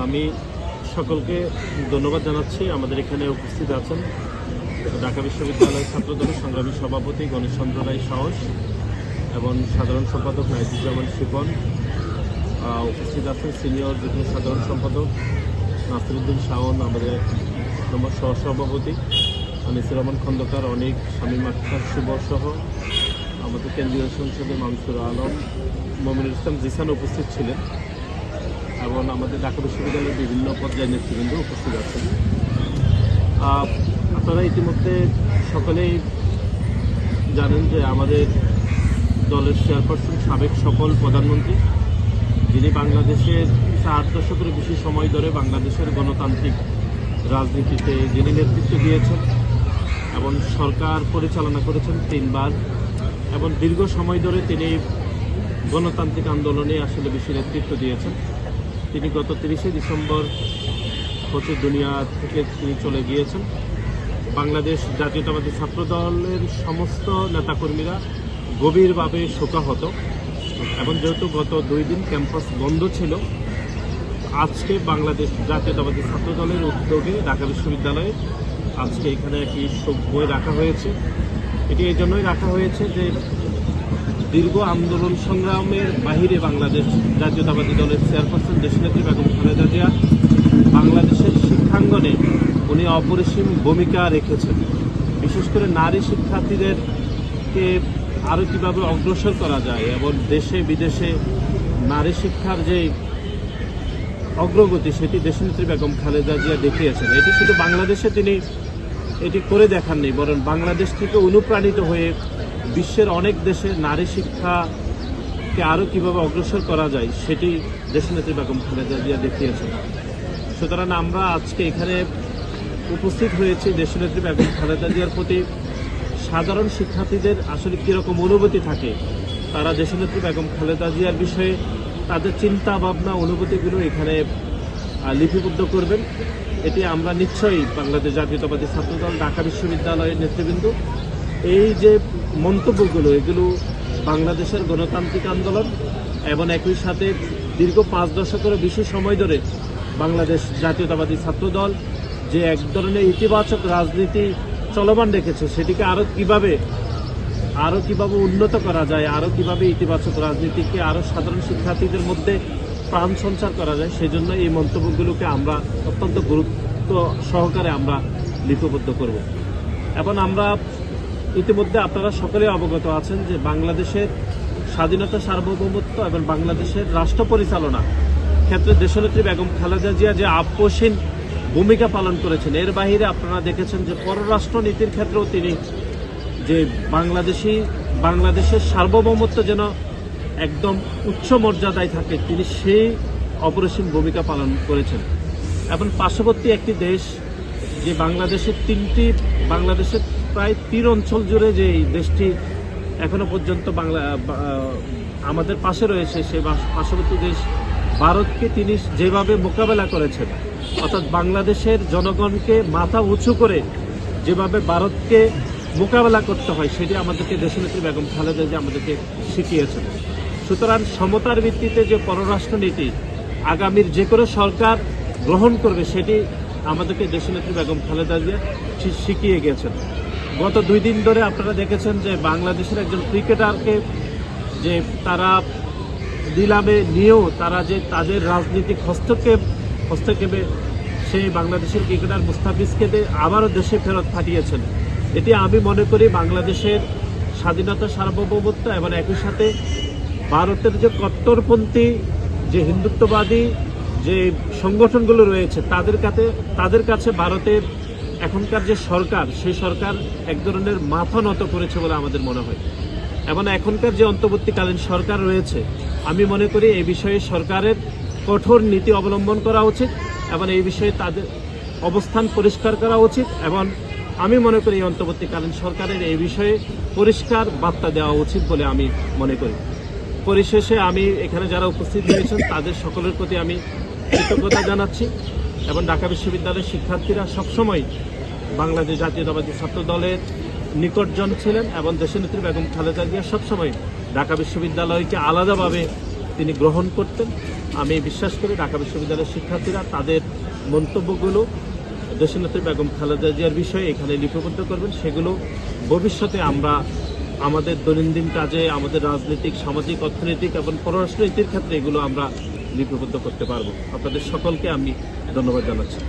আমি সকলকে ধন্যবাদ জানাচ্ছি। আমাদের এখানে উপস্থিত আছেন ঢাকা বিশ্ববিদ্যালয় ছাত্রদলের সংগ্রামী সভাপতি গণেশ চন্দ্র রায় সাহস এবং সাধারণ সম্পাদক নাইজুজ্জামান শিপন। উপস্থিত আছেন সিনিয়র যুগ্ম সাধারণ সম্পাদক নাসিরুদ্দিন শাওন, আমাদের নম্বর সহসভাপতি আনিসুর রহমান খন্দকার, অনেক শামীম আখতার শুভ সহ আমাদের কেন্দ্রীয় সংসদের মানসুর আলম, মমিনুল ইসলাম জিসান উপস্থিত ছিলেন এবং আমাদের ঢাকা বিশ্ববিদ্যালয়ের বিভিন্ন পর্যায়ের নেতৃবৃন্দ উপস্থিত আছেন। আপনারা ইতিমধ্যে সকলেই জানেন যে আমাদের দলের চেয়ারপারসন সাবেক সফল প্রধানমন্ত্রী, যিনি বাংলাদেশের 8 দশকের বেশি সময় ধরে বাংলাদেশের গণতান্ত্রিক রাজনীতিতে যিনি নেতৃত্ব দিয়েছেন এবং সরকার পরিচালনা করেছেন 3 বার এবং দীর্ঘ সময় ধরে তিনি গণতান্ত্রিক আন্দোলনে আসলে বেশি নেতৃত্ব দিয়েছেন। তিনি গত 30শে ডিসেম্বর হচ্ছে দুনিয়া থেকে তিনি চলে গিয়েছেন। বাংলাদেশ জাতীয়তাবাদী ছাত্র দলের সমস্ত নেতাকর্মীরা গভীরভাবে শোকাহত এবং যেহেতু গত 2 দিন ক্যাম্পাস বন্ধ ছিল, আজকে বাংলাদেশ জাতীয়তাবাদী ছাত্র দলের উদ্যোগে ঢাকা বিশ্ববিদ্যালয়ে আজকে এখানে একটি শোক বই রাখা হয়েছে। এটি এই জন্যই রাখা হয়েছে যে দীর্ঘ আন্দোলন সংগ্রামের বাহিরে বাংলাদেশ জাতীয়তাবাদী দলের চেয়ারপারসন দেশনেত্রী বেগম খালেদা জিয়া বাংলাদেশের শিক্ষাঙ্গনে উনি অপরিসীম ভূমিকা রেখেছেন। বিশেষ করে নারী শিক্ষার্থীদেরকে আরও কীভাবে অগ্রসর করা যায় এবং দেশে বিদেশে নারী শিক্ষার যে অগ্রগতি সেটি দেশনেত্রী বেগম খালেদা জিয়া দেখিয়েছেন। এটি শুধু বাংলাদেশে তিনি এটি করে দেখাননি, বরং বাংলাদেশ থেকে অনুপ্রাণিত হয়ে বিশ্বের অনেক দেশে নারী শিক্ষাকে আরও কীভাবে অগ্রসর করা যায় সেটি দেশনেত্রী বেগম খালেদা জিয়া দেখিয়েছেন। সুতরাং আমরা আজকে এখানে উপস্থিত হয়েছি দেশনেত্রী বেগম খালেদা জিয়ার প্রতি সাধারণ শিক্ষার্থীদের আসলে কীরকম অনুভূতি থাকে, তারা দেশনেত্রী বেগম খালেদা জিয়ার বিষয়ে তাদের চিন্তা ভাবনা অনুভূতিগুলো এখানে লিপিবদ্ধ করবেন। এটি আমরা নিশ্চয়ই বাংলাদেশ জাতীয়তাবাদী ছাত্রদল ঢাকা বিশ্ববিদ্যালয়ের নেতৃবৃন্দ এই যে মন্তব্যগুলো এগুলো বাংলাদেশের গণতান্ত্রিক আন্দোলন এবং একই সাথে দীর্ঘ 5 দশকেরও বেশি সময় ধরে বাংলাদেশ জাতীয়তাবাদী ছাত্রদল যে এক ধরনের ইতিবাচক রাজনীতি চলমান রেখেছে সেটিকে আরও কিভাবে উন্নত করা যায়, আরও কিভাবে ইতিবাচক রাজনীতিকে আরও সাধারণ শিক্ষার্থীদের মধ্যে প্রাণ সঞ্চার করা যায়, সেই জন্য এই মন্তব্যগুলোকে আমরা অত্যন্ত গুরুত্ব সহকারে আমরা লিপিবদ্ধ করব। এবং আমরা ইতিমধ্যে আপনারা সকলে অবগত আছেন যে বাংলাদেশের স্বাধীনতা, সার্বভৌমত্ব এবং বাংলাদেশের রাষ্ট্র পরিচালনা ক্ষেত্রে দেশনেত্রী বেগম খালেদা জিয়া যে আপোষহীন ভূমিকা পালন করেছেন, এর বাহিরে আপনারা দেখেছেন যে পররাষ্ট্র নীতির ক্ষেত্রেও তিনি যে বাংলাদেশের সার্বভৌমত্ব যেন একদম উচ্চ মর্যাদায় থাকে, তিনি সেই অপরিসীম ভূমিকা পালন করেছেন। এবং পার্শ্ববর্তী একটি দেশ যে বাংলাদেশের প্রায় 3 অঞ্চল জুড়ে যে দেশটি এখনো পর্যন্ত আমাদের পাশে রয়েছে, সেই পার্শ্ববর্তী দেশ ভারতকে তিনি যেভাবে মোকাবেলা করেছেন, অর্থাৎ বাংলাদেশের জনগণকে মাথা উঁচু করে যেভাবে ভারতকে মোকাবেলা করতে হয় সেটি আমাদেরকে দেশনেত্রী বেগম খালেদা জিয়া আমাদেরকে শিখিয়েছেন। সুতরাং সমতার ভিত্তিতে যে পররাষ্ট্রনীতি আগামীর যে কোনো সরকার গ্রহণ করবে সেটি আমাদেরকে দেশনেত্রী বেগম খালেদা জিয়া শিখিয়ে গিয়েছেন। গত 2 দিন ধরে আপনারা দেখেছেন যে বাংলাদেশের একজন ক্রিকেটারকে যে তারা নিলামে নিয়েও তারা যে তাদের রাজনৈতিক হস্তক্ষেপে সেই বাংলাদেশের ক্রিকেটার মুস্তাফিজকে আবারও দেশে ফেরত পাঠিয়েছেন। এটি আমি মনে করি বাংলাদেশের স্বাধীনতা, সার্বভৌমত্ব এবং একই সাথে ভারতের যে কট্টরপন্থী যে হিন্দুত্ববাদী যে সংগঠনগুলো রয়েছে তাদের কাছে ভারতের এখনকার যে সরকার, সেই সরকার এক ধরনের মাথা নত করেছে বলে আমাদের মনে হয়। এবং এখনকার যে অন্তর্বর্তীকালীন সরকার রয়েছে, আমি মনে করি এই বিষয়ে সরকারের কঠোর নীতি অবলম্বন করা উচিত এবং এই বিষয়ে তাদের অবস্থান পরিষ্কার করা উচিত। এবং আমি মনে করি এই অন্তর্বর্তীকালীন সরকারের এই বিষয়ে পরিষ্কার বার্তা দেওয়া উচিত বলে আমি মনে করি। পরিশেষে আমি এখানে যারা উপস্থিত হয়েছেন তাদের সকলের প্রতি আমি কৃতজ্ঞতা জানাচ্ছি এবং ঢাকা বিশ্ববিদ্যালয়ের শিক্ষার্থীরা সবসময় বাংলাদেশ জাতীয়তাবাদী ছাত্র দলের নিকটজন ছিলেন এবং দেশনেত্রী বেগম খালেদা জিয়া সবসময় ঢাকা বিশ্ববিদ্যালয়কে আলাদাভাবে তিনি গ্রহণ করতেন। আমি বিশ্বাস করি ঢাকা বিশ্ববিদ্যালয়ের শিক্ষার্থীরা তাদের মন্তব্যগুলো দেশনেত্রী বেগম খালেদা জিয়ার বিষয়ে এখানে লিপিবদ্ধ করবেন। সেগুলো ভবিষ্যতে আমরা আমাদের দৈনন্দিন কাজে, আমাদের রাজনৈতিক, সামাজিক, অর্থনৈতিক এবং পররাষ্ট্রনীতির ক্ষেত্রে এগুলো আমরা লিপিবদ্ধ করতে পারবো। আপনাদের সকলকে আমি ধন্যবাদ জানাচ্ছি।